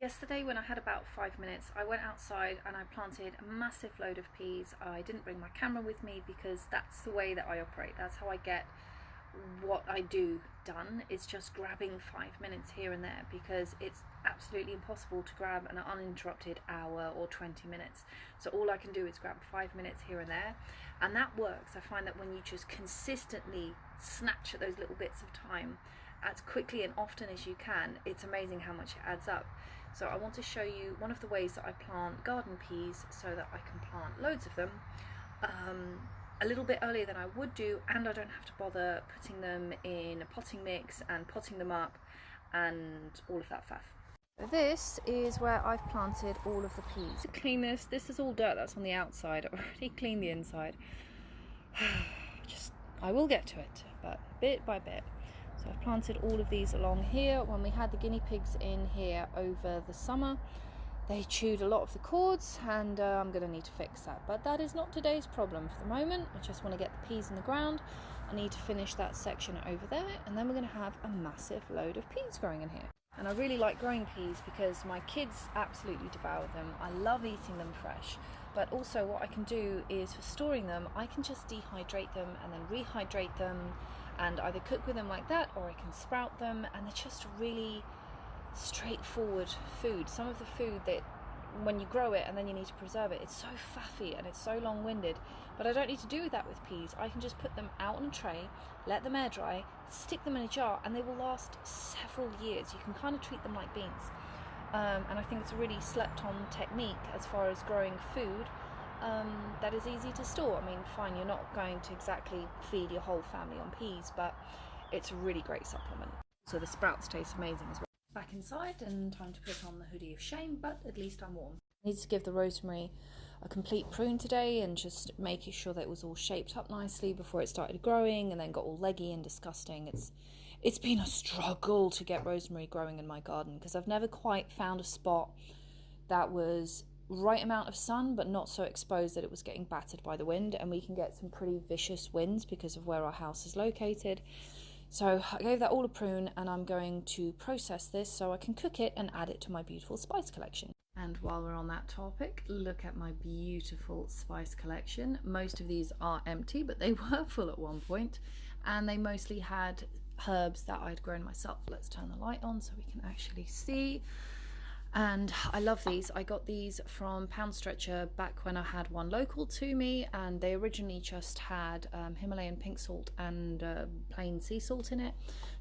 Yesterday when I had about 5 minutes, I went outside and I planted a massive load of peas. I didn't bring my camera with me because that's the way that I operate. That's how I get what I do done. It's just grabbing 5 minutes here and there because it's absolutely impossible to grab an uninterrupted hour or 20 minutes. So all I can do is grab 5 minutes here and there, and that works. I find that when you just consistently snatch at those little bits of time as quickly and often as you can, it's amazing how much it adds up. So I want to show you one of the ways that I plant garden peas so that I can plant loads of them a little bit earlier than I would do, and I don't have to bother putting them in a potting mix and potting them up and all of that faff. This is where I've planted all of the peas. To clean this is all dirt that's on the outside. I've already cleaned the inside. I will get to it, but bit by bit. So I've planted all of these along here. When we had the guinea pigs in here over the summer, they chewed a lot of the cords, and I'm going to need to fix that. But that is not today's problem for the moment. I just want to get the peas in the ground. I need to finish that section over there, and then we're going to have a massive load of peas growing in here. And I really like growing peas because my kids absolutely devour them. I love eating them fresh. But also what I can do is for storing them, I can just dehydrate them and then rehydrate them and either cook with them like that, or I can sprout them, and they're just really straightforward food. Some of the food that when you grow it and then you need to preserve it, it's so faffy and it's so long-winded, but I don't need to do that with peas. I can just put them out on a tray, let them air dry, stick them in a jar, and they will last several years. You can kind of treat them like beans, and I think it's a really slept on technique as far as growing food that is easy to store. I mean, fine, you're not going to exactly feed your whole family on peas, but it's a really great supplement. So the sprouts taste amazing as well. Back inside, and time to put on the hoodie of shame, but at least I'm warm. I need to give the rosemary a complete prune today and just making sure that it was all shaped up nicely before it started growing and then got all leggy and disgusting. It's been a struggle to get rosemary growing in my garden because I've never quite found a spot that was right amount of sun but not so exposed that it was getting battered by the wind, and we can get some pretty vicious winds because of where our house is located. So I gave that all a prune, and I'm going to process this so I can cook it and add it to my beautiful spice collection. And while we're on that topic, look at my beautiful spice collection. Most of these are empty, but they were full at one point, and they mostly had herbs that I'd grown myself. Let's turn the light on so we can actually see. And I love these. I got these from Pound Stretcher back when I had one local to me, and they originally just had Himalayan pink salt and plain sea salt in it.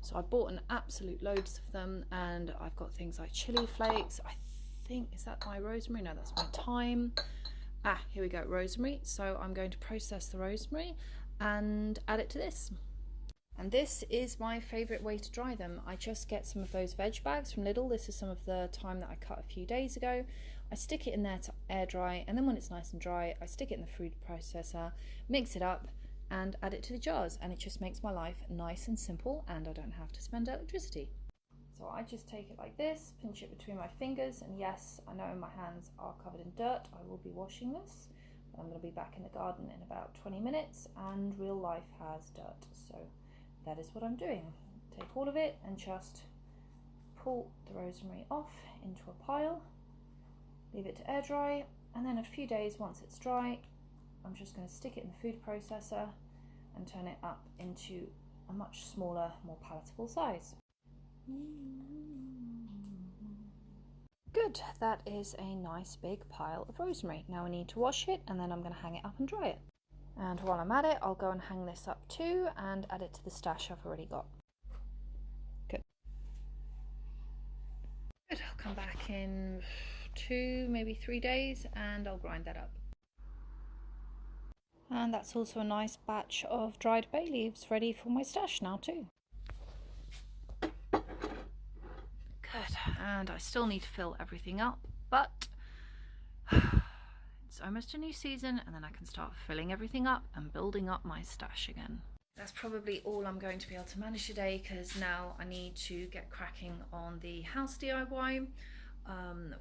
So I bought an absolute loads of them, and I've got things like chili flakes. I think, is that my rosemary? No, that's my thyme. Here we go, rosemary. So I'm going to process the rosemary and add it to this. And this is my favourite way to dry them. I just get some of those veg bags from Lidl. This is some of the thyme that I cut a few days ago. I stick it in there to air dry, and then when it's nice and dry, I stick it in the food processor, mix it up, and add it to the jars. And it just makes my life nice and simple, and I don't have to spend electricity. So I just take it like this, pinch it between my fingers, and yes, I know my hands are covered in dirt. I will be washing this. I'm going to be back in the garden in about 20 minutes, and real life has dirt. So that is what I'm doing. Take all of it and just pull the rosemary off into a pile, leave it to air dry, and then a few days once it's dry, I'm just going to stick it in the food processor and turn it up into a much smaller, more palatable size. Good, that is a nice big pile of rosemary. Now I need to wash it, and then I'm going to hang it up and dry it. And while I'm at it, I'll go and hang this up too and add it to the stash I've already got. Good. Good, I'll come back in 2, maybe 3 days, and I'll grind that up. And that's also a nice batch of dried bay leaves ready for my stash now too. Good, and I still need to fill everything up, but it's almost a new season, and then I can start filling everything up and building up my stash again. That's probably all I'm going to be able to manage today, because now I need to get cracking on the house DIY,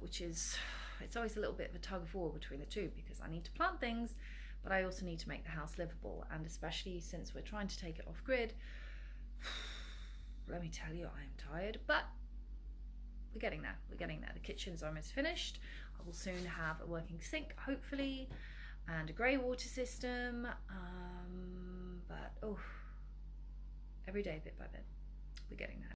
which is, it's always a little bit of a tug of war between the two, because I need to plant things, but I also need to make the house livable, and especially since we're trying to take it off grid, let me tell you, I am tired, but we're getting there. We're getting there. The kitchen's almost finished. I will soon have a working sink, hopefully, and a grey water system. But every day, bit by bit, we're getting there.